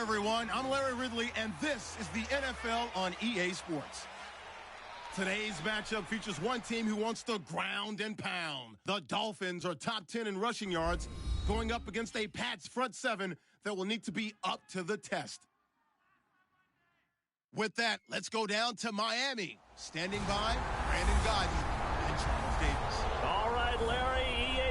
everyone. I'm Larry Ridley, and this is the NFL on EA Sports. Today's matchup features one team who wants to ground and pound. The Dolphins are top 10 in rushing yards, going up against a Pats front seven that will need to be up to the test. With that, let's go down to Miami. Standing by, Brandon Gaudin and Charles Davis. All right, Larry,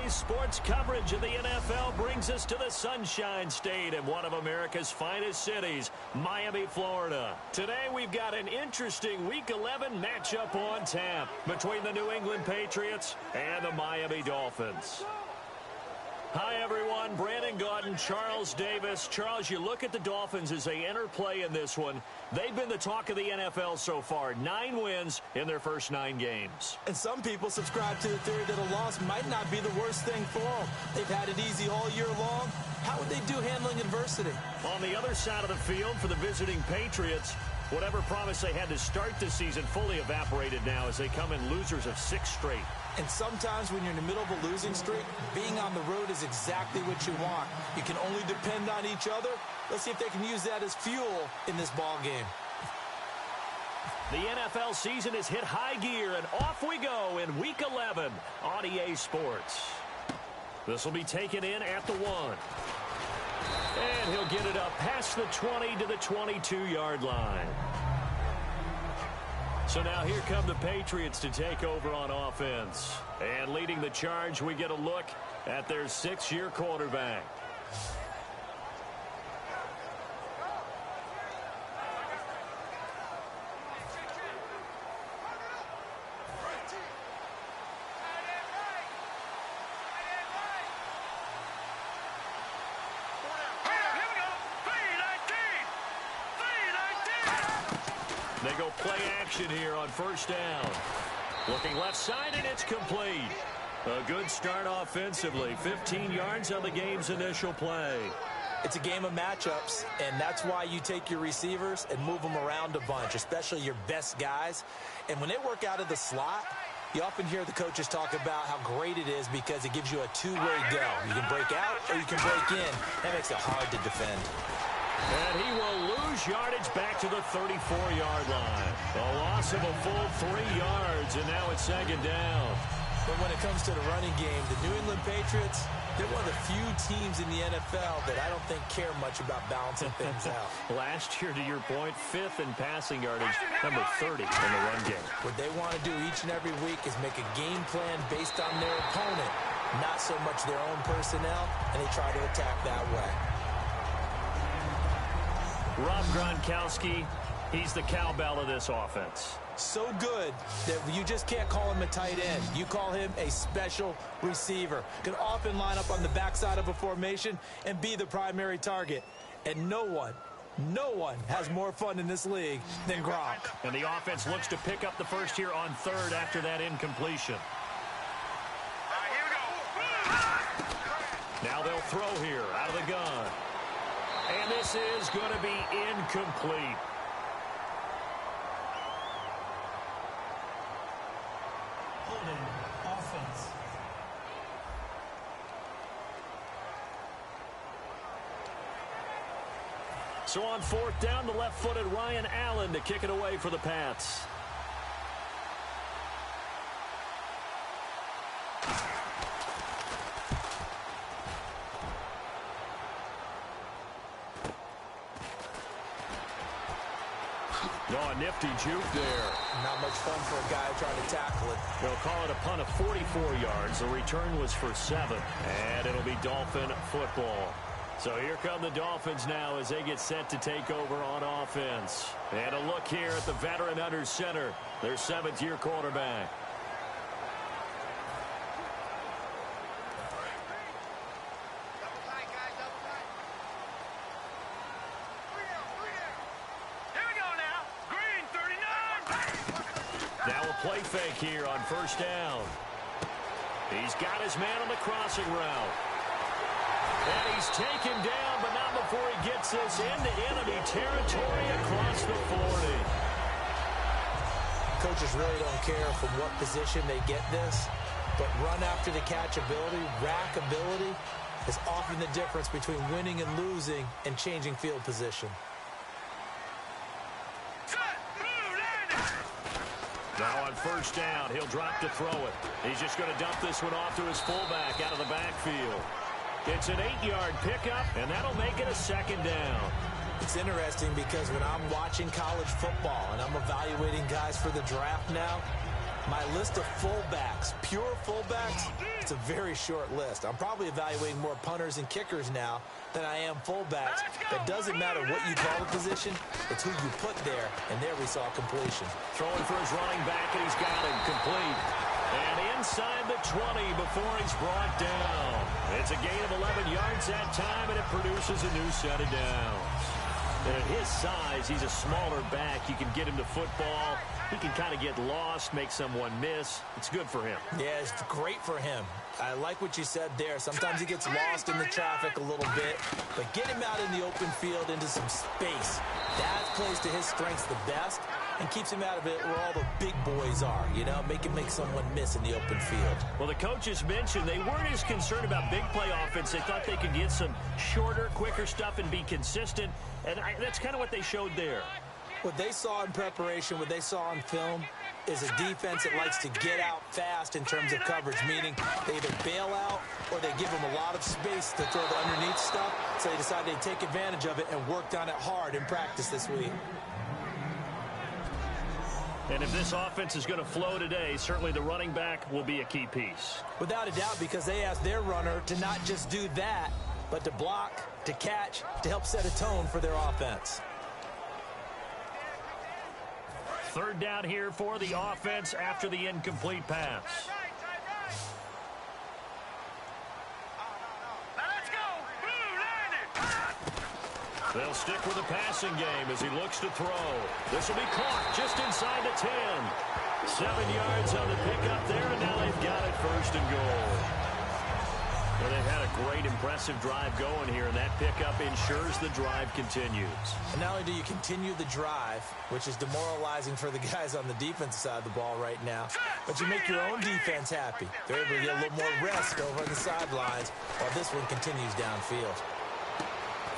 EA Sports coverage of the NFL brings us to the Sunshine State in one of America's finest cities, Miami, Florida. Today, we've got an interesting Week 11 matchup on tap between the New England Patriots and the Miami Dolphins. Hi, everyone. Brandon Gaudin, Charles Davis. Charles, you look at the Dolphins as they enter play in this one. They've been the talk of the NFL so far. 9 wins in their first 9 games. And some people subscribe to the theory that a loss might not be the worst thing for them. They've had it easy all year long. How would they do handling adversity? On the other side of the field for the visiting Patriots, whatever promise they had to start the season fully evaporated now as they come in losers of 6 straight. And sometimes when you're in the middle of a losing streak, being on the road is exactly what you want. You can only depend on each other. Let's see if they can use that as fuel in this ball game. The NFL season has hit high gear, and off we go in Week 11 on EA Sports. This will be taken in at the 1. And he'll get it up past the 20 to the 22-yard line. So now here come the Patriots to take over on offense. And leading the charge, we get a look at their 6-year quarterback. They go play action here on first down. Looking left side, and it's complete. A good start offensively. 15 yards on the game's initial play. It's a game of matchups, and that's why you take your receivers and move them around a bunch, especially your best guys. And when they work out of the slot, you often hear the coaches talk about how great it is because it gives you a two-way go. You can break out or you can break in. That makes it hard to defend. And he will lose yardage back to the 34-yard line. A loss of a full 3 yards, and now it's second down. But when it comes to the running game, the New England Patriots, they're one of the few teams in the NFL that I don't think care much about balancing things out. Last year, to your point, 5th in passing yardage, number 30 in the run game. What they want to do each and every week is make a game plan based on their opponent, not so much their own personnel, and they try to attack that way. Rob Gronkowski, he's the cowbell of this offense. So good that you just can't call him a tight end. You call him a special receiver. Can often line up on the backside of a formation and be the primary target. And no one has more fun in this league than Gronk. And the offense looks to pick up the first here on 3rd after that incompletion. Now they'll throw here out of the gun. And this is going to be incomplete. Holding offense. So on 4th down, the left-footed Ryan Allen to kick it away for the Pats. Oh, a nifty juke there. Not much fun for a guy trying to tackle it. They'll call it a punt of 44 yards. The return was for 7. And it'll be Dolphin football. So here come the Dolphins now as they get set to take over on offense. And a look here at the veteran under center, their 7th-year quarterback. Now a play fake here on first down. He's got his man on the crossing route. And he's taken down, but not before he gets this into enemy territory across the 40. Coaches really don't care from what position they get this, but run after the catch ability, rack ability, is often the difference between winning and losing and changing field position. Now on first down, he'll drop to throw it. He's just going to dump this one off to his fullback out of the backfield. It's an 8-yard pickup, and that'll make it a second down. It's interesting because when I'm watching college football and I'm evaluating guys for the draft now, my list of fullbacks, pure fullbacks, it's a very short list. I'm probably evaluating more punters and kickers now than I am fullbacks. It doesn't matter what you call the position, it's who you put there, and there we saw completion. Throwing for his running back, and he's got him complete. And inside the 20 before he's brought down. It's a gain of 11 yards that time, and it produces a new set of downs. And at his size, he's a smaller back. You can get him to football. He can kind of get lost, make someone miss. It's good for him. Yeah, it's great for him. I like what you said there. Sometimes he gets lost in the traffic a little bit, but get him out in the open field into some space. That plays to his strengths the best and keeps him out of it where all the big boys are, you know, make someone miss in the open field. Well, the coaches mentioned they weren't as concerned about big play offense. They thought they could get some shorter, quicker stuff and be consistent, and that's kind of what they showed there. What they saw in preparation, what they saw on film, is a defense that likes to get out fast in terms of coverage, meaning they either bail out or they give them a lot of space to throw the underneath stuff, so they decided they'd take advantage of it and worked on it hard in practice this week. And if this offense is going to flow today, certainly the running back will be a key piece. Without a doubt, because they asked their runner to not just do that, but to block, to catch, to help set a tone for their offense. Third down here for the offense after the incomplete pass. They'll stick with the passing game as he looks to throw. This will be caught just inside the 10. 7 yards on the pickup there, and now they've got it first and goal. Well, they've had a great, impressive drive going here, and that pickup ensures the drive continues. And not only do you continue the drive, which is demoralizing for the guys on the defensive side of the ball right now, but you make your own defense happy. They're able to get a little more rest over on the sidelines while this one continues downfield.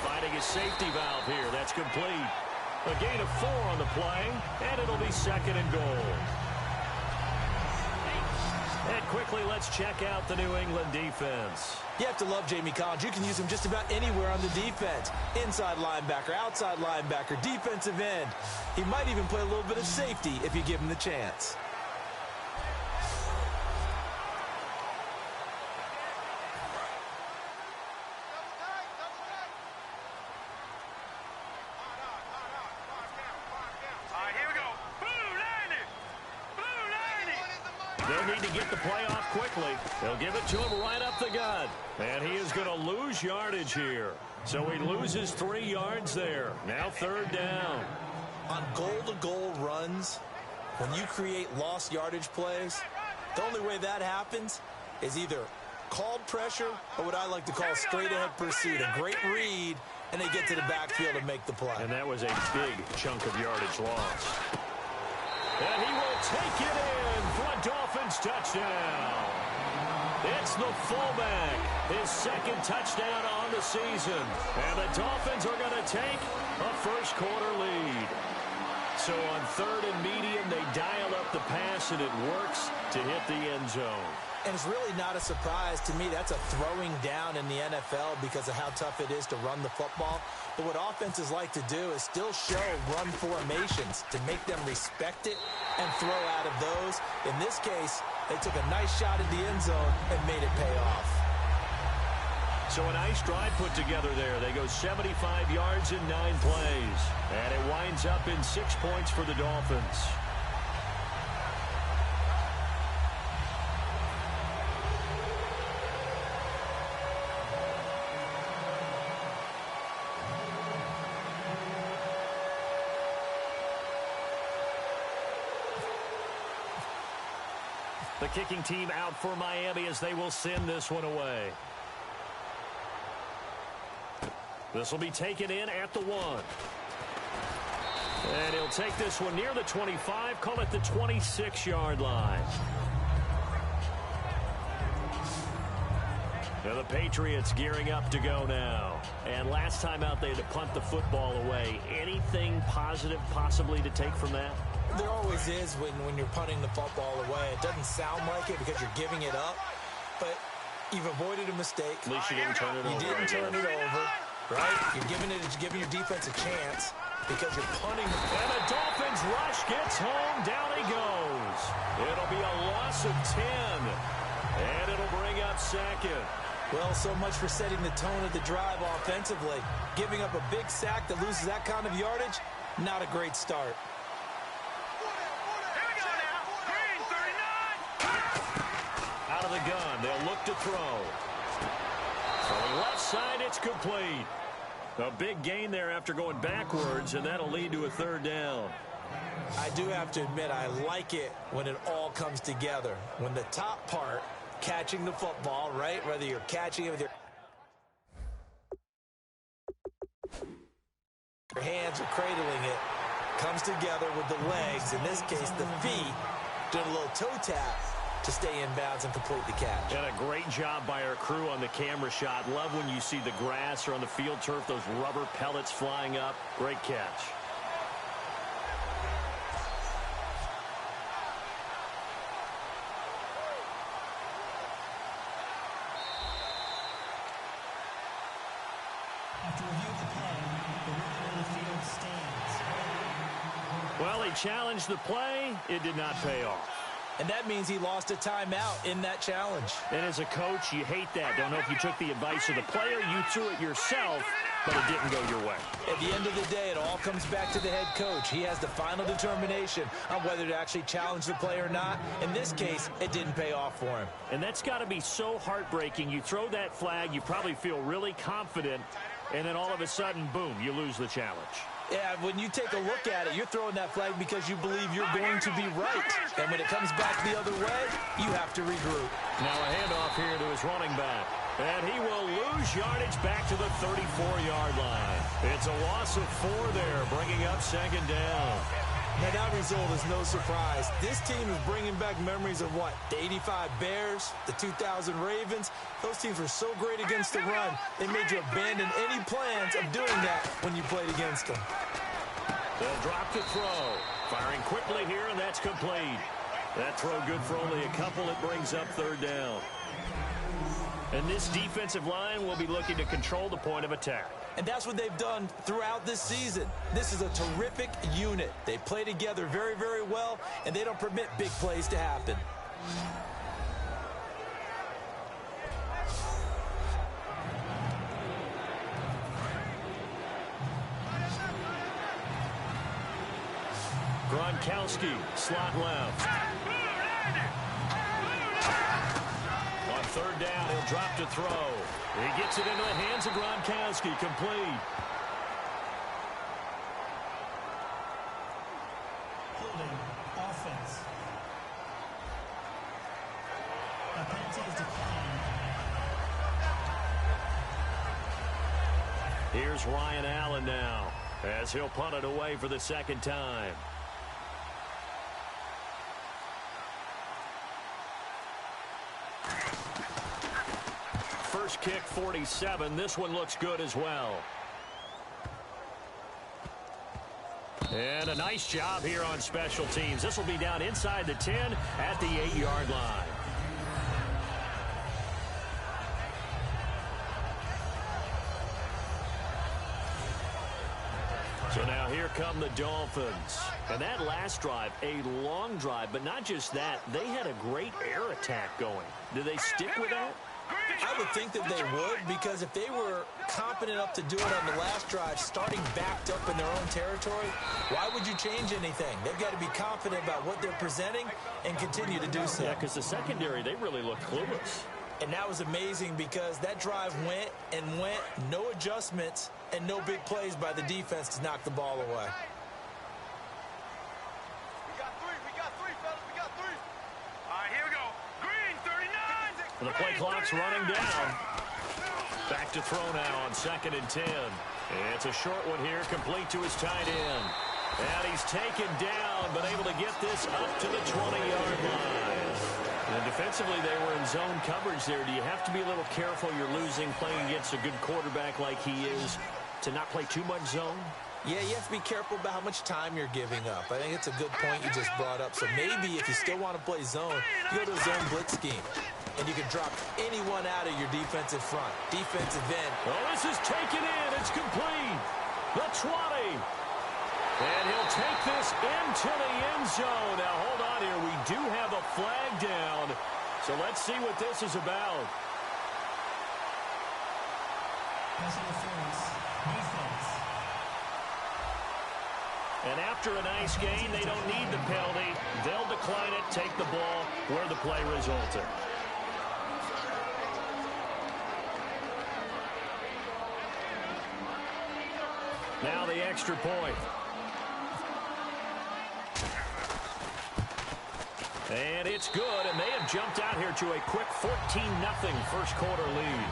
Finding his safety valve here. That's complete. A gain of 4 on the play, and it'll be second and goal. And quickly, let's check out the New England defense. You have to love Jamie Collins. You can use him just about anywhere on the defense. Inside linebacker, outside linebacker, defensive end. He might even play a little bit of safety if you give him the chance. They'll need to get the play off quickly. They'll give it to him right up the gut. And he is going to lose yardage here. So he loses 3 yards there. Now third down. On goal-to-goal runs, when you create lost yardage plays, the only way that happens is either called pressure or what I like to call straight-ahead pursuit. A great read, and they get to the backfield and make the play. And that was a big chunk of yardage lost. And he will take it in for a Dolphins touchdown. It's the fullback, his second touchdown on the season. And the Dolphins are going to take a first-quarter lead. So on third and medium, they dial up the pass, and it works to hit the end zone. And it's really not a surprise to me. That's a throwing down in the NFL because of how tough it is to run the football. But what offenses like to do is still show run formations to make them respect it and throw out of those. In this case, they took a nice shot at the end zone and made it pay off. So a nice drive put together there. They go 75 yards in 9 plays. And it winds up in 6 points for the Dolphins. The kicking team out for Miami as they will send this one away. This will be taken in at the 1. And he'll take this one near the 25, call it the 26-yard line. Now the Patriots gearing up to go now. And last time out, they had to punt the football away. Anything positive possibly to take from that? There always is when you're punting the football away. It doesn't sound like it because you're giving it up, but you've avoided a mistake. At least you didn't turn it over. You didn't turn it over, right? You're giving your defense a chance because you're punting. And the Dolphins rush gets home. Down he goes. It'll be a loss of 10, and it'll bring up second. Well, so much for setting the tone of the drive offensively. Giving up a big sack that loses that kind of yardage, not a great start. Out of the gun, they'll look to throw. From left side, it's complete. A big gain there after going backwards, and that'll lead to a third down. I do have to admit, I like it when it all comes together. When the top part, catching the football, right? Whether you're catching it with your hands or cradling it, comes together with the legs, in this case the feet, doing a little toe tap to stay in bounds and complete the catch. And a great job by our crew on the camera shot. Love when you see the grass or on the field turf, those rubber pellets flying up. Great catch. After review of the play, the ruling on the field stands. Well, he challenged the play. It did not pay off. And that means he lost a timeout in that challenge. And as a coach, you hate that. Don't know if you took the advice of the player, you threw it yourself, but it didn't go your way. At the end of the day, it all comes back to the head coach. He has the final determination on whether to actually challenge the play or not. In this case, it didn't pay off for him. And that's got to be so heartbreaking. You throw that flag, you probably feel really confident, and then all of a sudden, boom, you lose the challenge. Yeah, when you take a look at it, you're throwing that flag because you believe you're going to be right. And when it comes back the other way, you have to regroup. Now a handoff here to his running back. And he will lose yardage back to the 34-yard line. It's a loss of 4 there, bringing up second down. Now that result is no surprise. This team is bringing back memories of what? The 85 Bears, the 2000 Ravens. Those teams were so great against the run, they made you abandon any plans of doing that when you played against them. They'll drop to throw. Firing quickly here, and that's complete. That throw good for only a couple. It brings up third down. And this defensive line will be looking to control the point of attack. And that's what they've done throughout this season. This is a terrific unit. They play together very, very well, and they don't permit big plays to happen. Gronkowski, slot left. On third down, he'll drop to throw. He gets it into the hands of Gronkowski, complete. Holding offense. A penalty is declined. Here's Ryan Allen now, as he'll punt it away for the second time. First kick, 47. This one looks good as well. And a nice job here on special teams. This will be down inside the 10 at the 8-yard line. So now here come the Dolphins. And that last drive, a long drive, but not just that. They had a great air attack going. Do they stick with that? I would think that they would, because if they were competent enough to do it on the last drive, starting backed up in their own territory, why would you change anything? They've got to be confident about what they're presenting and continue to do so. Yeah, because the secondary, they really look clueless. And that was amazing because that drive went and went, no adjustments and no big plays by the defense to knock the ball away. The play clock's running down. Back to throw now on 2nd and 10. It's a short one here, complete to his tight end. And he's taken down, but able to get this up to the 20-yard line. And defensively, they were in zone coverage there. Do you have to be a little careful? You're losing, playing against a good quarterback like he is, to not play too much zone? Yeah, you have to be careful about how much time you're giving up. I think it's a good point you just brought up. So maybe if you still want to play zone, you go to a zone blitz scheme. And you can drop anyone out of your defensive front. Defensive end. Oh, this is taken in. It's complete. The 20. And he'll take this into the end zone. Now, hold on here. We do have a flag down. So let's see what this is about. Pass interference. Defense. And after a nice gain, they don't need the penalty. They'll decline it, take the ball where the play resulted. Now the extra point. And it's good, and they have jumped out here to a quick 14-0 first quarter lead.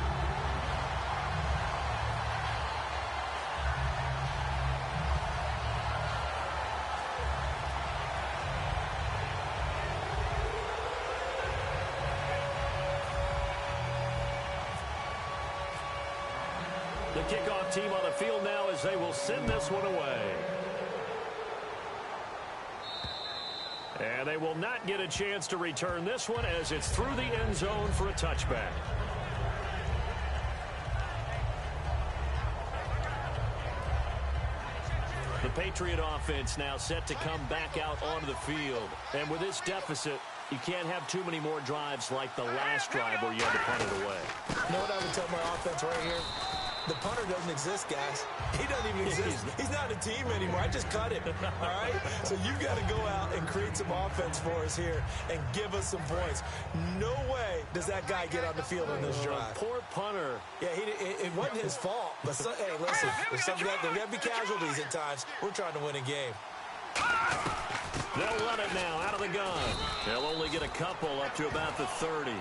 The kickoff team on the field now as they will send this one away. And they will not get a chance to return this one as it's through the end zone for a touchback. The Patriot offense now set to come back out onto the field. And with this deficit, you can't have too many more drives like the last drive where you had to punt it away. You know what I would tell my offense right here? The punter doesn't exist, guys. He doesn't even exist. He's not a team anymore. I just cut him, all right? So you've got to go out and create some offense for us here and give us some points. No way does that guy get on the field on this drive. Poor punter. Yeah, it wasn't his fault. But, hey, listen, there's got to be casualties at times. We're trying to win a game. They'll run it now out of the gun. They'll only get a couple up to about the 30.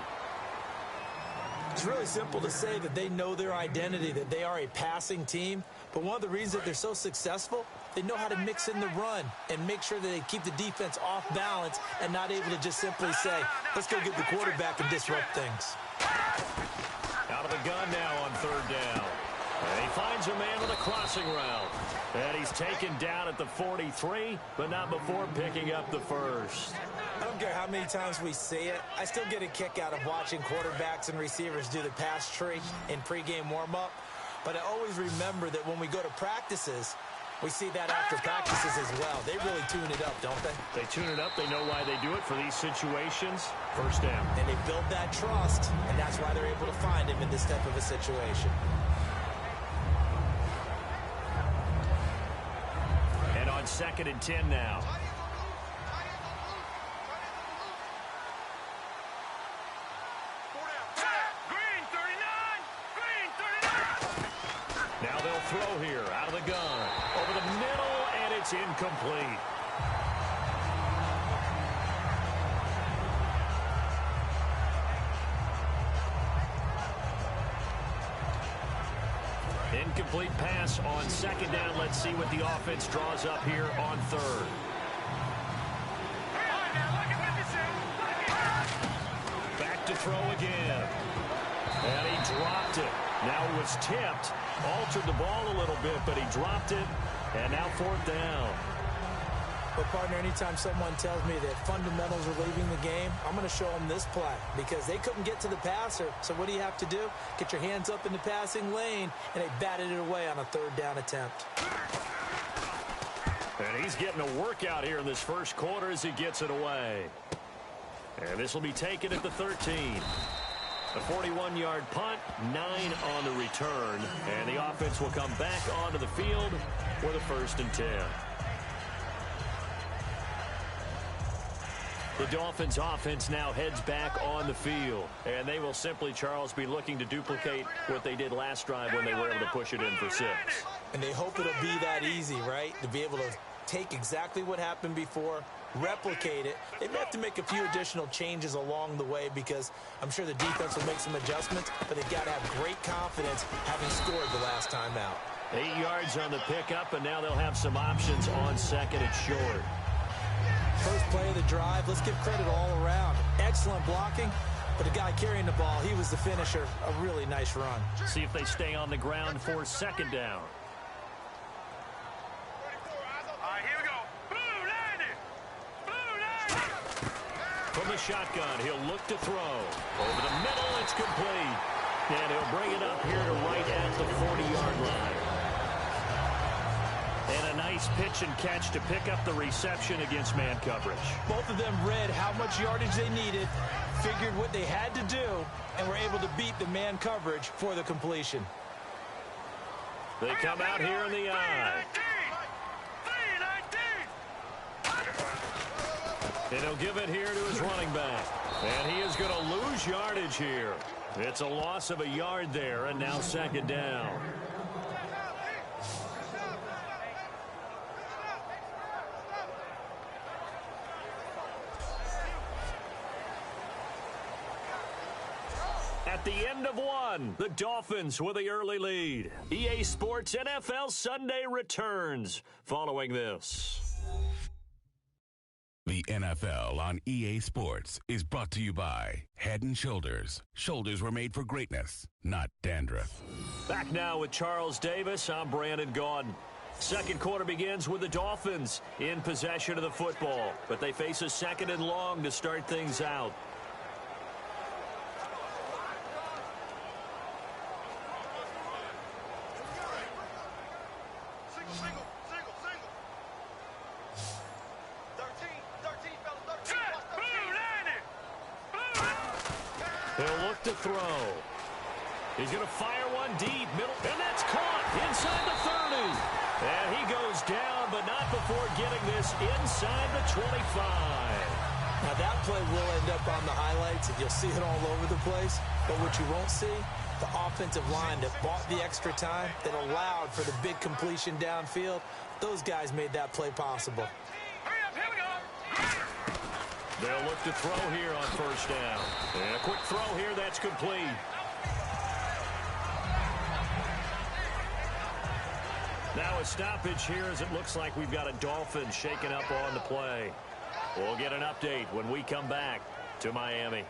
It's really simple to say that they know their identity, that they are a passing team. But one of the reasons that they're so successful, they know how to mix in the run and make sure that they keep the defense off balance and not able to just simply say, let's go get the quarterback and disrupt things. Out of the gun now on third down. And he finds a man with a crossing route. And he's taken down at the 43, but not before picking up the first. I don't care how many times we see it. I still get a kick out of watching quarterbacks and receivers do the pass tree in pregame warm-up. But I always remember that when we go to practices, we see that after practices as well. They really tune it up, don't they? They tune it up. They know why they do it for these situations. First down. And they build that trust, and that's why they're able to find him in this type of a situation. And on 2nd and 10 now. Now they'll throw here out of the gun. Over the middle, and it's incomplete. Incomplete pass on 2nd down. Let's see what the offense draws up here on 3rd. Back to throw again. And he dropped it. Now it was tipped. Altered the ball a little bit, but he dropped it. And now 4th down. But, partner, anytime someone tells me that fundamentals are leaving the game, I'm going to show them this play because they couldn't get to the passer. So what do you have to do? Get your hands up in the passing lane, and they batted it away on a 3rd down attempt. And he's getting a workout here in this first quarter as he gets it away. And this will be taken at the 13. A 41-yard punt, 9 on the return. And the offense will come back onto the field for the 1st and 10. The Dolphins offense now heads back on the field. And they will simply, Charles, be looking to duplicate what they did last drive when they were able to push it in for 6. And they hope it'll be that easy, right? To be able to take exactly what happened before, replicate it. They may have to make a few additional changes along the way because I'm sure the defense will make some adjustments, but they've got to have great confidence having scored the last time out. 8 yards on the pickup, and now they'll have some options on 2nd and short. first play of the drive. Let's give credit all around. Excellent blocking, but the guy carrying the ball, he was the finisher. A really nice run. See if they stay on the ground for second down. From the shotgun, he'll look to throw. Over the middle, it's complete. And he'll bring it up here to right at the 40-yard line. And a nice pitch and catch to pick up the reception against man coverage. Both of them read how much yardage they needed, figured what they had to do, and were able to beat the man coverage for the completion. They come out here in the eye. And he'll give it here to his running back. And he is going to lose yardage here. It's a loss of a yard there, and now second down. At the end of one, the Dolphins with the early lead. EA Sports NFL Sunday returns following this. The NFL on EA Sports is brought to you by Head & Shoulders. Shoulders were made for greatness, not dandruff. Back now with Charles Davis. I'm Brandon Gaudin. Second quarter begins with the Dolphins in possession of the football, but they face a second and long to start things out. He'll look to throw. He's going to fire one deep, middle, and that's caught inside the 30. And he goes down, but not before getting this inside the 25. Now that play will end up on the highlights, and you'll see it all over the place. But what you won't see, the offensive line that bought the extra time, that allowed for the big completion downfield, those guys made that play possible. They'll look to throw here on first down. And a quick throw here, that's complete. Now a stoppage here as it looks like we've got a Dolphin shaken up on the play. We'll get an update when we come back to Miami.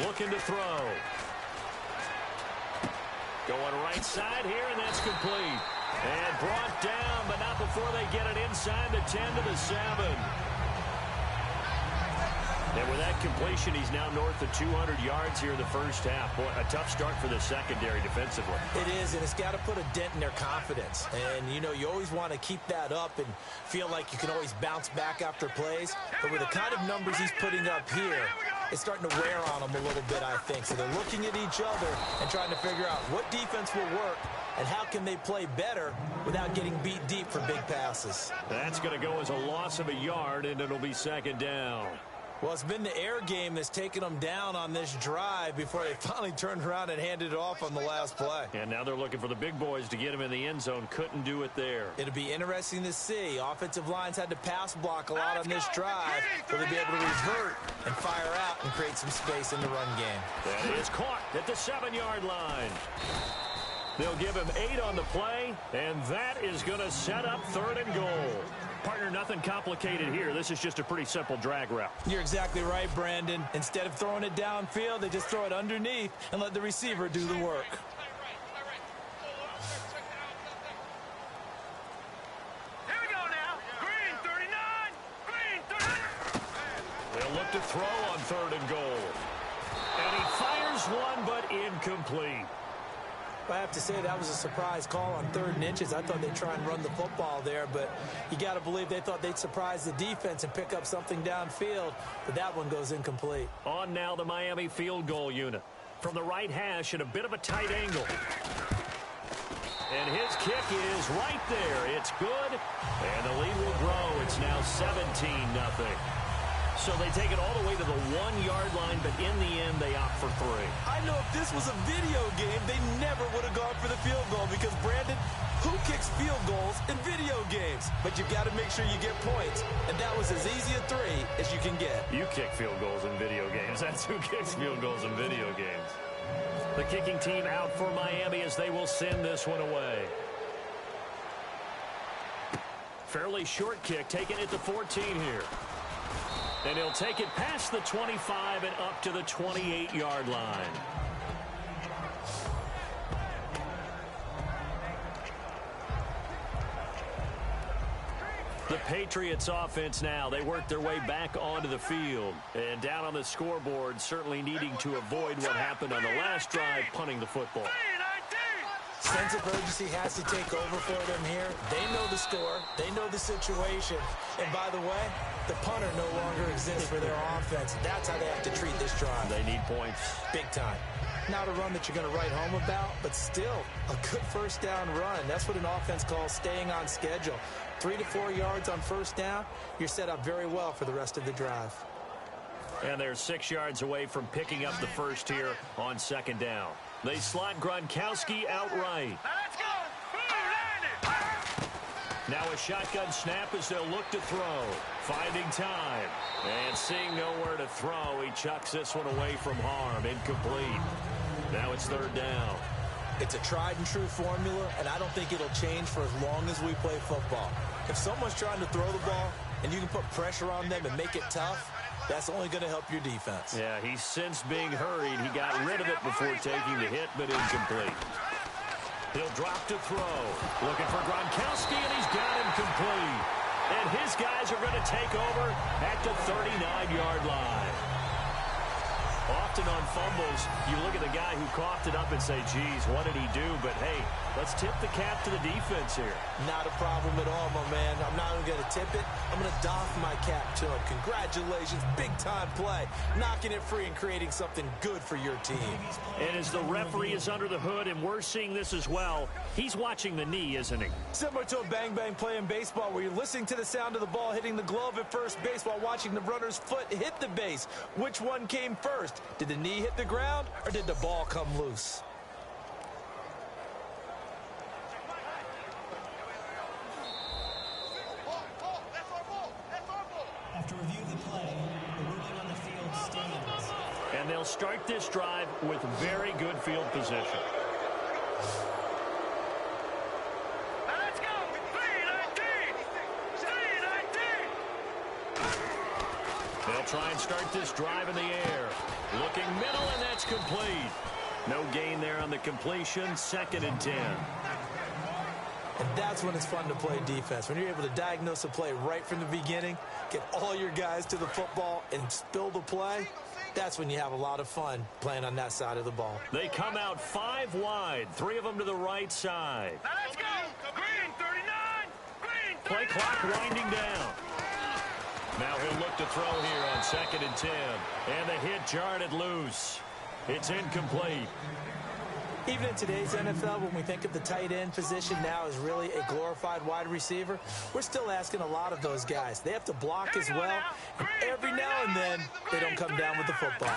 Looking to throw. Going right side here, and that's complete. And brought down, but not before they get it inside the 10 to the 7. And with that completion, he's now north of 200 yards here in the first half. Boy, a tough start for the secondary defensively. It is, and it's got to put a dent in their confidence. And, you know, you always want to keep that up and feel like you can always bounce back after plays. But with the kind of numbers he's putting up here, it's starting to wear on them a little bit, I think. So they're looking at each other and trying to figure out what defense will work and how can they play better without getting beat deep for big passes. That's going to go as a loss of a yard, and it'll be second down. Well, it's been the air game that's taken them down on this drive before they finally turned around and handed it off on the last play. And now they're looking for the big boys to get him in the end zone. Couldn't do it there. It'll be interesting to see. Offensive lines had to pass block a lot on this drive. Will they be able to revert and fire out and create some space in the run game? That is caught at the 7-yard line. They'll give him 8 on the play, and that is going to set up third and goal. Partner, nothing complicated here. This is just a pretty simple drag route. You're exactly right, Brandon. Instead of throwing it downfield, they just throw it underneath and let the receiver do the work. Here we go now. Green 39. Green 39. They'll look to throw on third and goal. And he fires one, but incomplete. I have to say that was a surprise call on 3rd and inches. I thought they'd try and run the football there, but you got to believe they thought they'd surprise the defense and pick up something downfield, but that one goes incomplete. On now the Miami field goal unit. From the right hash at a bit of a tight angle. And his kick is right there. It's good, and the lead will grow. It's now 17-0. So they take it all the way to the 1-yard line, but in the end, they opt for 3. I know if this was a video game, they never would have gone for the field goal because, Brandon, Who kicks field goals in video games? But you've got to make sure you get points. And that was as easy a 3 as you can get. You kick field goals in video games. That's who kicks field goals in video games. The kicking team out for Miami as they will send this one away. Fairly short kick, taking it to 14 here. And he'll take it past the 25 and up to the 28-yard line. The Patriots offense now, they work their way back onto the field. And down on the scoreboard, certainly needing to avoid what happened on the last drive, punting the football. Sense of urgency has to take over for them here. They know the score. They know the situation. And by the way, the punter no longer exists for their offense. That's how they have to treat this drive. They need points. Big time. Not a run that you're going to write home about, but still a good first down run. That's what an offense calls staying on schedule. 3 to 4 yards on first down, you're set up very well for the rest of the drive. And they're 6 yards away from picking up the first here on second down. They slot Gronkowski outright. Let's go. Now a shotgun snap as they'll look to throw. Finding time. And seeing nowhere to throw, he chucks this one away from harm. Incomplete. Now it's third down. It's a tried-and-true formula, and I don't think it'll change for as long as we play football. If someone's trying to throw the ball and you can put pressure on them and make it tough, that's only going to help your defense. Yeah, he's since being hurried. He got rid of it before taking the hit, but incomplete. He'll drop to throw. Looking for Gronkowski, and he's got him complete. And his guys are going to take over at the 39-yard line. Often on fumbles, you look at the guy who coughed it up and say, geez, what did he do? But, hey, let's tip the cap to the defense here. Not a problem at all, my man. I'm not even going to tip it. I'm going to doff my cap to him. Congratulations. Big-time play. Knocking it free and creating something good for your team. And as the referee is under the hood, and we're seeing this as well, he's watching the knee, isn't he? Similar to a bang-bang play in baseball where you're listening to the sound of the ball hitting the glove at first base while watching the runner's foot hit the base. Which one came first? Did the knee hit the ground, or did the ball come loose? After review of the play, the ruling on the field stands. And they'll start this drive with very good field position. Let's go. 3-19. They'll try and start this drive in the air. Looking middle, and that's complete. No gain there on the completion. 2nd and 10. And that's when it's fun to play defense. When you're able to diagnose a play right from the beginning, get all your guys to the football, and spill the play, that's when you have a lot of fun playing on that side of the ball. They come out 5 wide. 3 of them to the right side. Let's go. Green 39. Green 39. Play clock winding down. Now he'll look to throw here on 2nd and 10. And the hit jarred it loose. It's incomplete. Even in today's NFL, when we think of the tight end position now as really a glorified wide receiver, we're still asking a lot of those guys. They have to block as well, and every now and then, they don't come down with the football.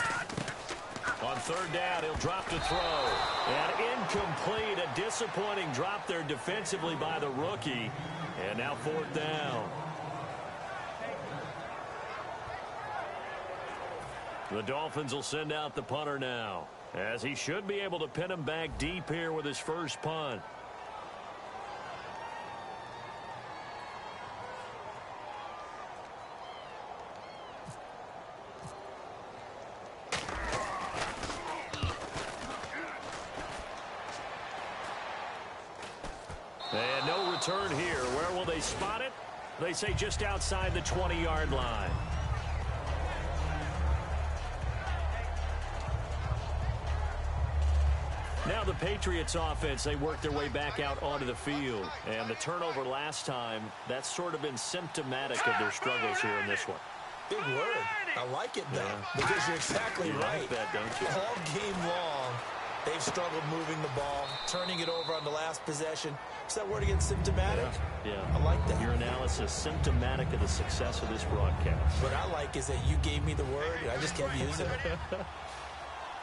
On 3rd down, he'll drop to throw. And incomplete, a disappointing drop there defensively by the rookie. And now 4th down. The Dolphins will send out the punter now, as he should be able to pin him back deep here with his first punt. And no return here. Where will they spot it? They say just outside the 20-yard line. Now the Patriots offense, they work their way back out onto the field. And the turnover last time, that's sort of been symptomatic of their struggles here in this one. Big word. I like it, though, because you're exactly right. Like that, don't you? All game long, they've struggled moving the ball, turning it over on the last possession. Is that word again, symptomatic? Yeah. I like that. Your analysis, symptomatic of the success of this broadcast. What I like is that you gave me the word, and I just kept using it.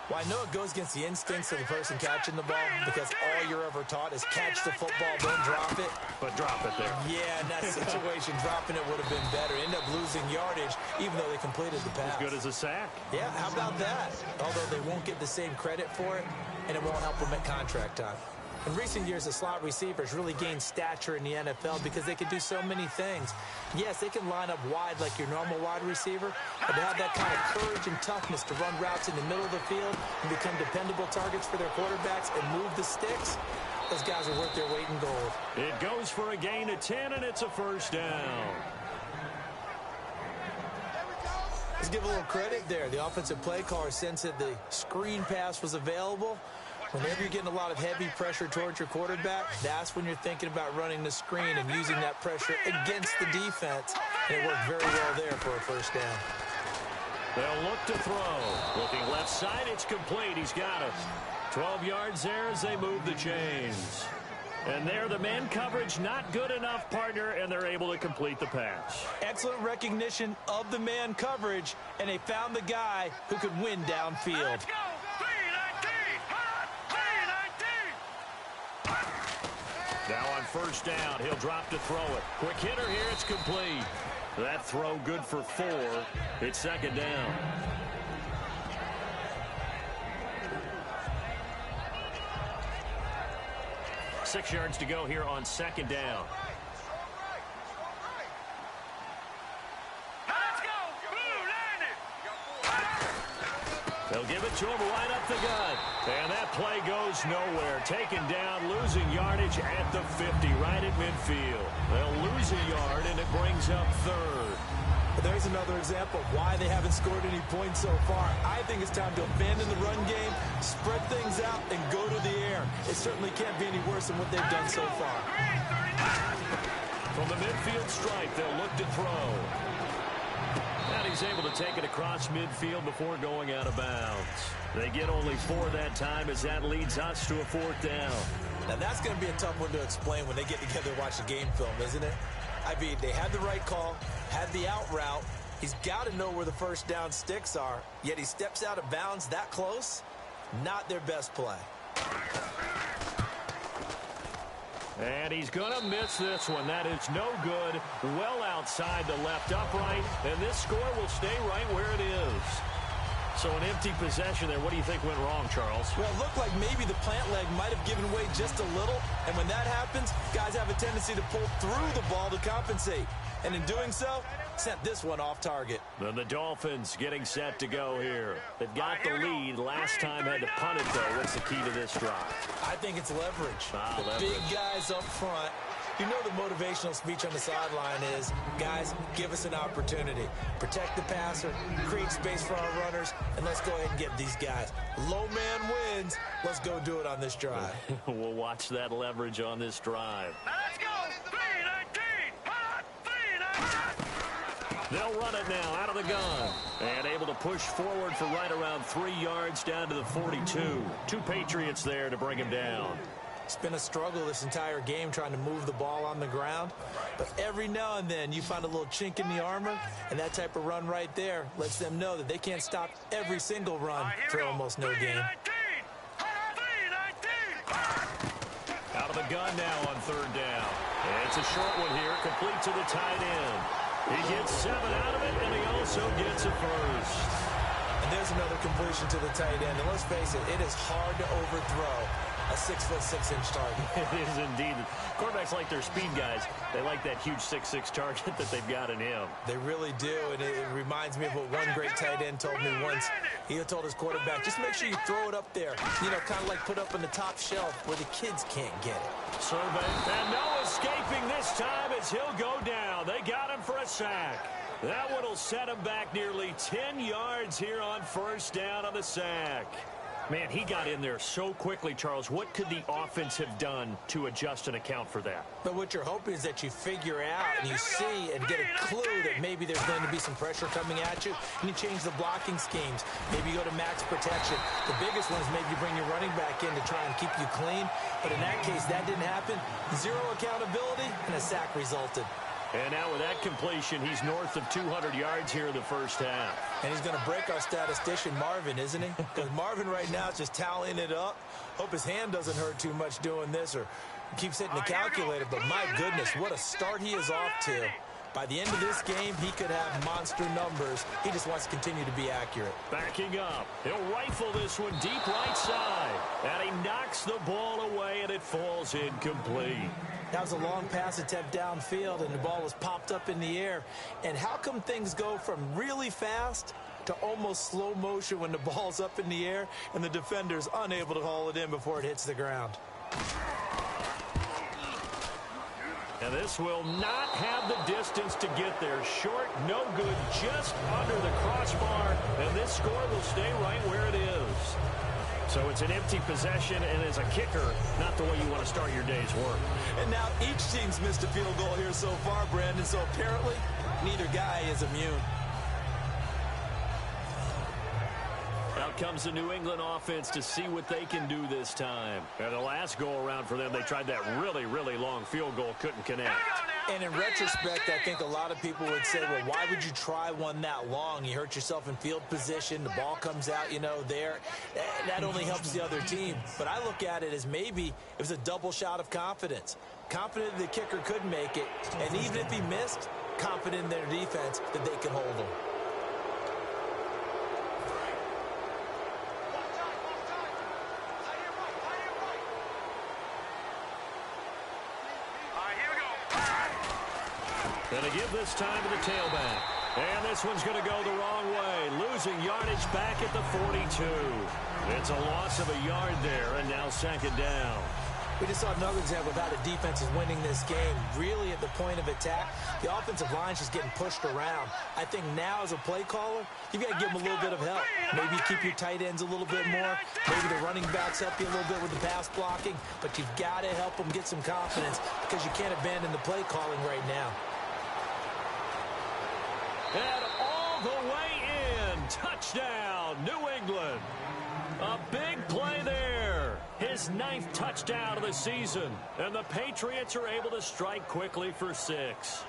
Well, I know it goes against the instincts of the person catching the ball because all you're ever taught is catch the football, don't drop it. But drop it there. Yeah, in that situation, dropping it would have been better. End up losing yardage, even though they completed the pass. As good as a sack. Yeah, how about that? Although they won't get the same credit for it, and it won't help them at contract time. In recent years, the slot receivers really gained stature in the NFL because they can do so many things. Yes, they can line up wide like your normal wide receiver, but to have that kind of courage and toughness to run routes in the middle of the field and become dependable targets for their quarterbacks and move the sticks, those guys are worth their weight in gold. It goes for a gain of 10, and it's a first down. Let's give a little credit there. The offensive play caller sensed that the screen pass was available. Whenever you're getting a lot of heavy pressure towards your quarterback, that's when you're thinking about running the screen and using that pressure against the defense. And it worked very well there for a first down. They'll look to throw. Looking left side, it's complete. He's got it. 12 yards there as they move the chains. And there, the man coverage not good enough, partner, and they're able to complete the pass. Excellent recognition of the man coverage, and they found the guy who could win downfield. Let's go. 3-19. Now on first down, he'll drop to throw it. Quick hitter here, it's complete. That throw good for 4. It's second down. Six yards to go here on second down. Let's go. They'll give it to him right up the gut. And that play goes nowhere. Taken down, losing yardage at the 50, right at midfield. They'll lose a yard, and it brings up third. But there's another example of why they haven't scored any points so far. I think it's time to abandon the run game, spread things out, and go to the air. It certainly can't be any worse than what they've done so far. From the midfield stripe, they'll look to throw. And he's able to take it across midfield before going out of bounds. They get only 4 that time as that leads us to a fourth down. Now that's going to be a tough one to explain when they get together and watch the game film, isn't it? I mean, they had the right call, had the out route. He's got to know where the first down sticks are, yet he steps out of bounds that close. Not their best play. And he's going to miss this one. That is no good. Well outside the left upright, and this score will stay right where it is. So an empty possession there. What do you think went wrong, Charles? Well, it looked like maybe the plant leg might have given way just a little, and when that happens, guys have a tendency to pull through the ball to compensate. And in doing so, sent this one off target. Then the Dolphins getting set to go here. They've got the lead. Last time had to punt it, though. What's the key to this drive? I think it's leverage. The Leverage. big guys up front. You know the motivational speech on the sideline is, guys, give us an opportunity. Protect the passer, create space for our runners, and let's go ahead and get these guys. Low man wins. Let's go do it on this drive. We'll watch that leverage on this drive. Let's go. 3-19. They'll run it now out of the gun. And able to push forward for right around 3 yards down to the 42. 2 Patriots there to bring him down. It's been a struggle this entire game trying to move the ball on the ground. But every now and then you find a little chink in the armor, and that type of run right there lets them know that they can't stop every single run for almost no gain. 3-19. Out of the gun now on third down. It's a short one here, complete to the tight end. He gets 7 out of it, and he also gets a first. And there's another completion to the tight end. And let's face it is hard to overthrow a 6'6" target. It is indeed. Quarterbacks like their speed guys. They like that huge 6'6" target that they've got in him. They really do, and it reminds me of what one great tight end told me once. He told his quarterback, just make sure you throw it up there. You know, kind of like put up on the top shelf where the kids can't get it. Survey, and no escaping this time as he'll go down. They got him for a sack. That one will set him back nearly 10 yards here on first down on the sack. Man, he got in there so quickly, Charles. What could the offense have done to adjust and account for that? But what you're hoping is that you figure out and you see and get a clue that maybe there's going to be some pressure coming at you, and you change the blocking schemes. Maybe you go to max protection. The biggest one is maybe you bring your running back in to try and keep you clean. But in that case, that didn't happen. Zero accountability, and a sack resulted. And now with that completion, he's north of 200 yards here in the first half. And he's going to break our statistician, Marvin, isn't he? Because Marvin right now is just tallying it up. Hope his hand doesn't hurt too much doing this or keeps hitting the calculator. But my goodness, what a start he is off to. By the end of this game, he could have monster numbers. He just wants to continue to be accurate. Backing up. He'll rifle this one deep right side. And he knocks the ball away, and it falls incomplete. That was a long pass attempt downfield, and the ball was popped up in the air. And how come things go from really fast to almost slow motion when the ball's up in the air and the defender's unable to haul it in before it hits the ground? And this will not have the distance to get there. Short, no good, just under the crossbar. And this score will stay right where it is. So it's an empty possession, and as a kicker, not the way you want to start your day's work. And now each team's missed a field goal here so far, Brandon. So apparently, neither guy is immune. Out comes the New England offense to see what they can do this time. And the last go-around for them, they tried that really, really long field goal, couldn't connect. And in retrospect, I think a lot of people would say, well, why would you try one that long? You hurt yourself in field position. The ball comes out, there. That only helps the other team. But I look at it as maybe it was a double shot of confidence. Confident the kicker could make it. And even if he missed, confident in their defense that they could hold him. And they give this time to the tailback. And this one's going to go the wrong way. Losing yardage back at the 42. It's a loss of a yard there, and now second down. We just saw another example of how the defense is winning this game. Really at the point of attack, the offensive line's just getting pushed around. I think now as a play caller, you've got to give them a little bit of help. Maybe keep your tight ends a little bit more. Maybe the running backs help you a little bit with the pass blocking. But you've got to help them get some confidence because you can't abandon the play calling right now. And all the way in. Touchdown, New England. A big play there. His 9th touchdown of the season. And the Patriots are able to strike quickly for 6.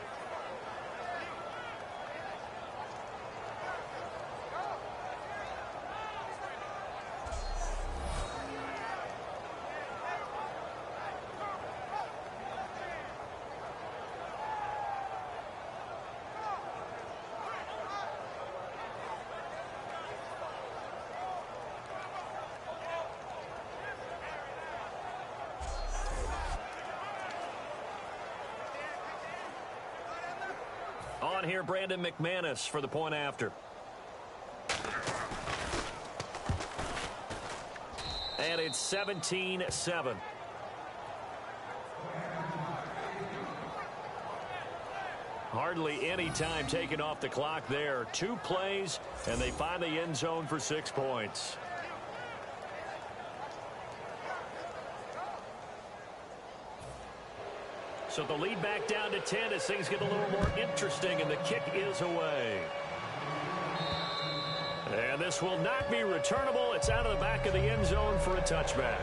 On here, Brandon McManus for the point after. And it's 17-7. Hardly any time taken off the clock there. 2 plays, and they find the end zone for 6 points. So the lead back down to 10 as things get a little more interesting, and the kick is away. And this will not be returnable. It's out of the back of the end zone for a touchback.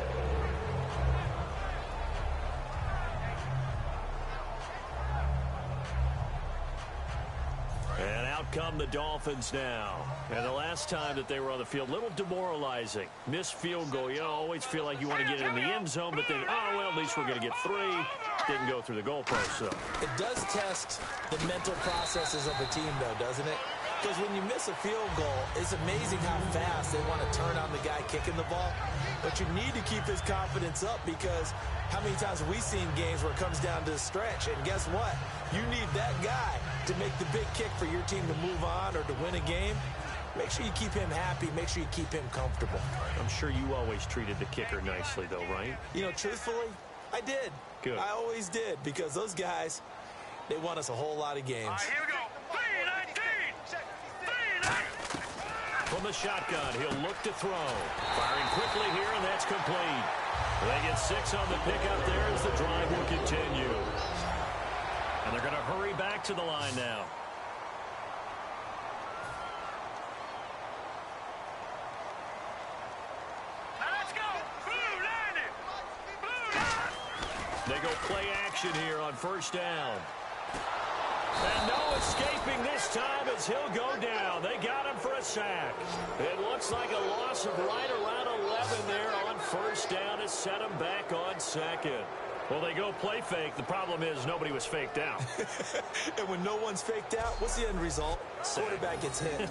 And out come the Dolphins now. And the last time that they were on the field, a little demoralizing. Missed field goal. You always feel like you want to get it in the end zone, but then, oh, well, at least we're going to get 3. Didn't go through the goalpost, so. It does test the mental processes of a team, though, doesn't it? Because when you miss a field goal, it's amazing how fast they want to turn on the guy kicking the ball. But you need to keep his confidence up because how many times have we seen games where it comes down to the stretch? And guess what? You need that guy to make the big kick for your team to move on or to win a game. Make sure you keep him happy. Make sure you keep him comfortable. I'm sure you always treated the kicker nicely, though, right? Truthfully, I did. Good. I always did because those guys, they won us a whole lot of games. All right, here we go. 3-19. From the shotgun, he'll look to throw. Firing quickly here, and that's complete. They get 6 on the pickup there as the drive will continue. And they're going to hurry back to the line now. Let's go. Blue line it. Blue line. They go play action here on first down. And no escaping this time as he'll go down. They got him for a sack. It looks like a loss of right around 11 there on first down to set him back on second. Well, they go play fake. The problem is nobody was faked out. And when no one's faked out, what's the end result? Quarterback gets hit.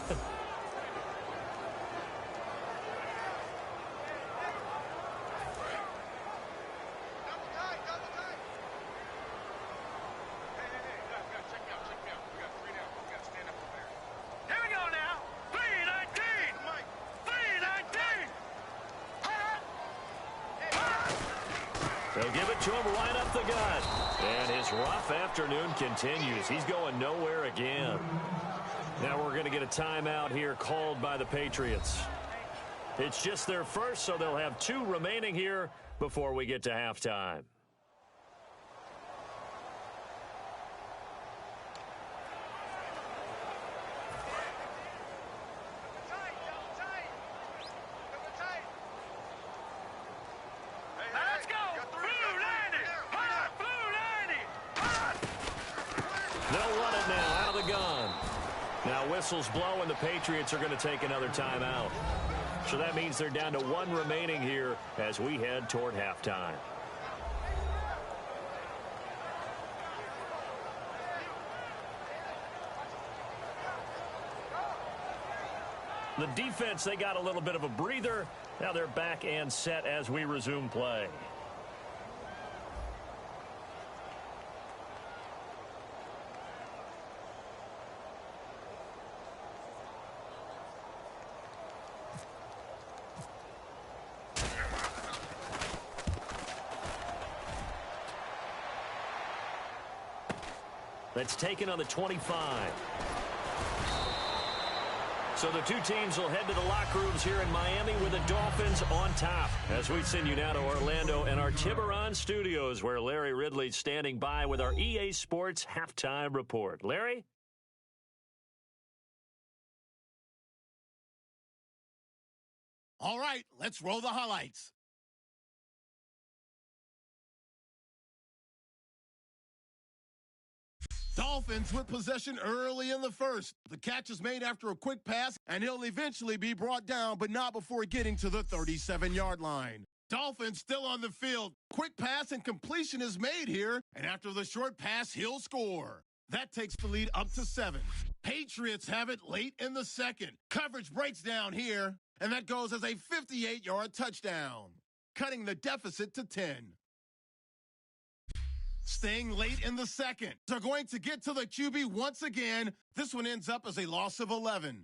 They'll give it to him right up the gut. And his rough afternoon continues. He's going nowhere again. Now we're going to get a timeout here called by the Patriots. It's just their first, so they'll have 2 remaining here before we get to halftime. Whistles blow, and the Patriots are going to take another timeout. So that means they're down to 1 remaining here as we head toward halftime. The defense, they got a little bit of a breather. Now they're back and set as we resume play. That's taken on the 25. So the 2 teams will head to the locker rooms here in Miami with the Dolphins on top. As we send you now to Orlando and our Tiburon studios, where Larry Ridley's standing by with our EA Sports halftime report. Larry? All right, let's roll the highlights. Dolphins with possession early in the first. The catch is made after a quick pass, and he'll eventually be brought down, but not before getting to the 37-yard line. Dolphins still on the field. Quick pass and completion is made here, and after the short pass, he'll score. That takes the lead up to 7. Patriots have it late in the second. Coverage breaks down here, and that goes as a 58-yard touchdown, cutting the deficit to 10. Staying late in the second. They're going to get to the QB once again. This one ends up as a loss of 11.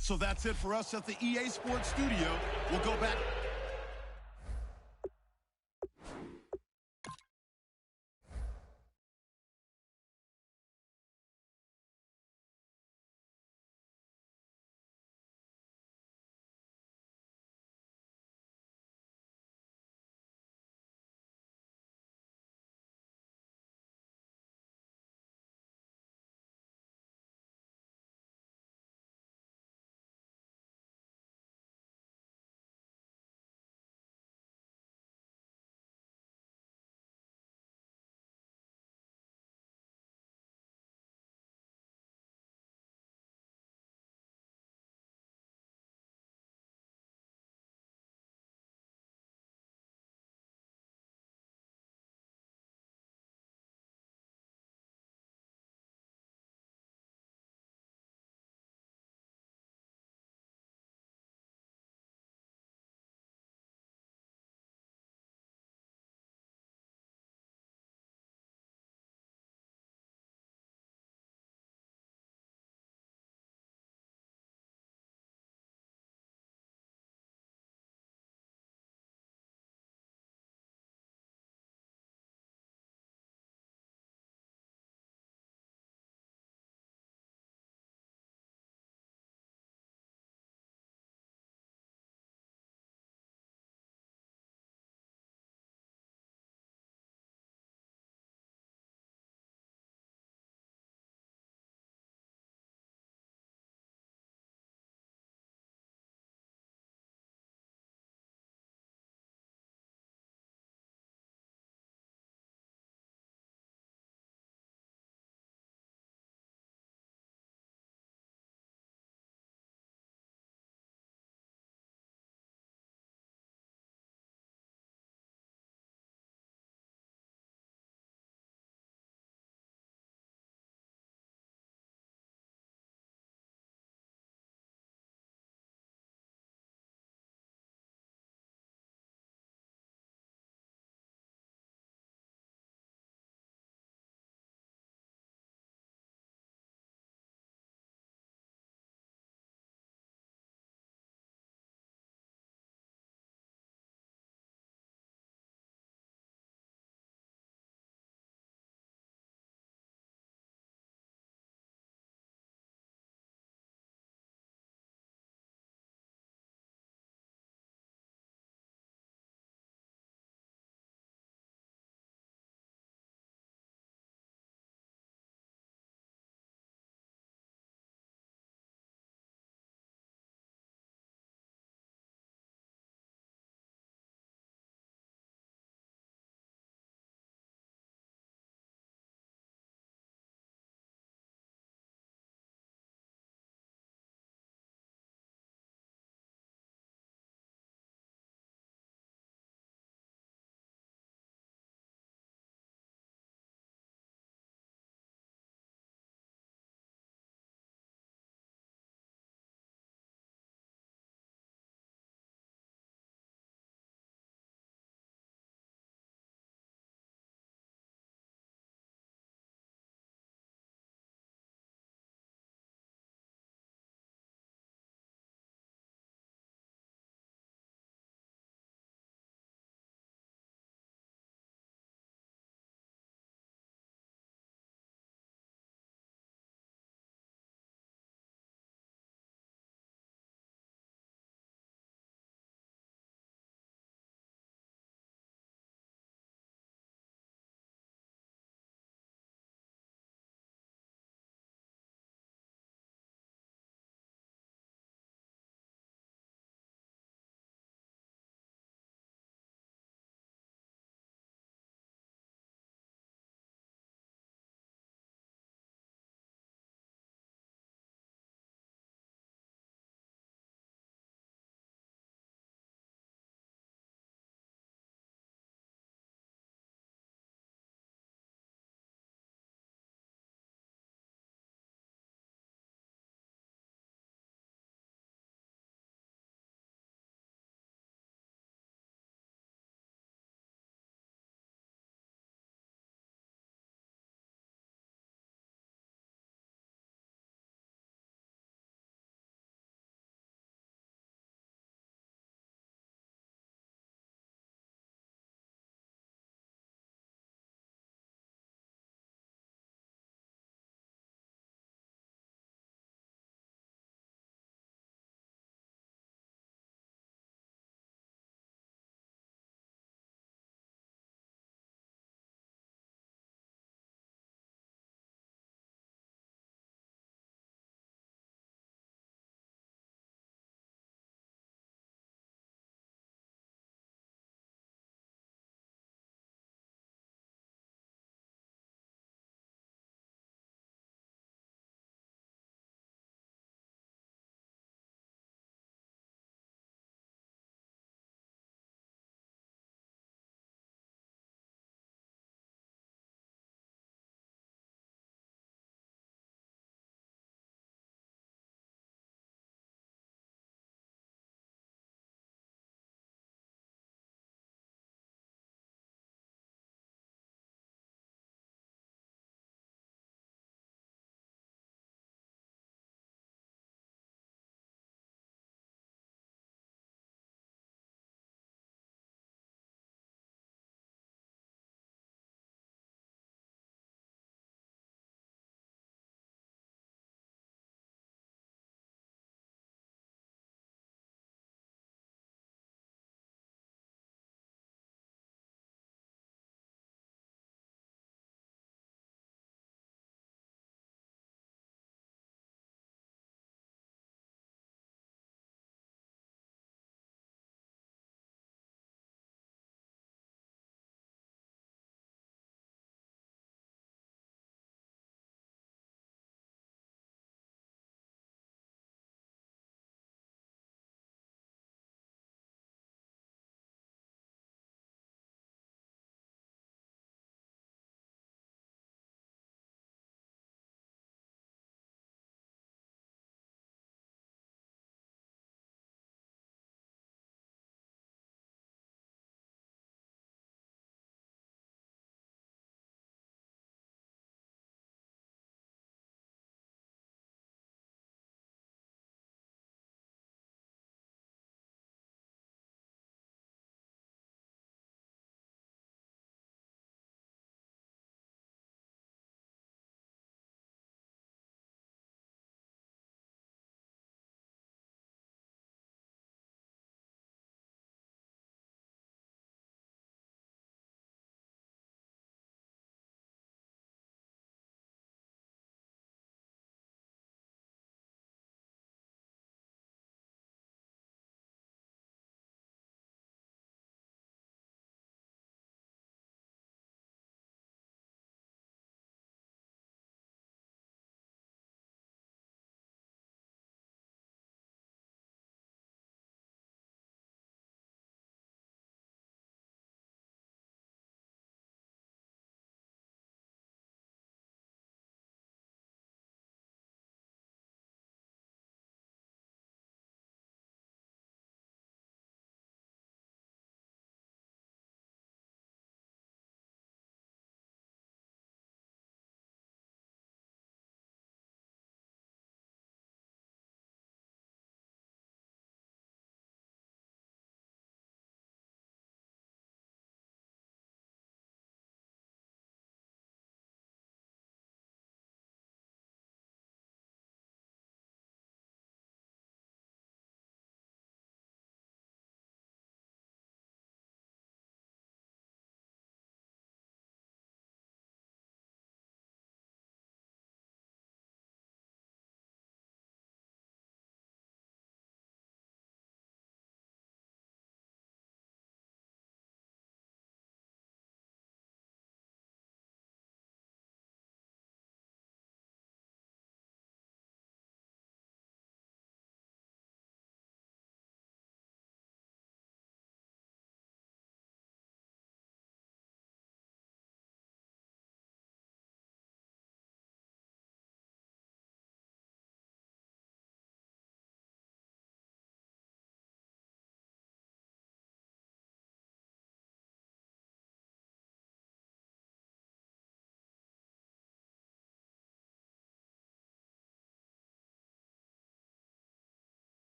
So that's it for us at the EA Sports Studio. We'll go back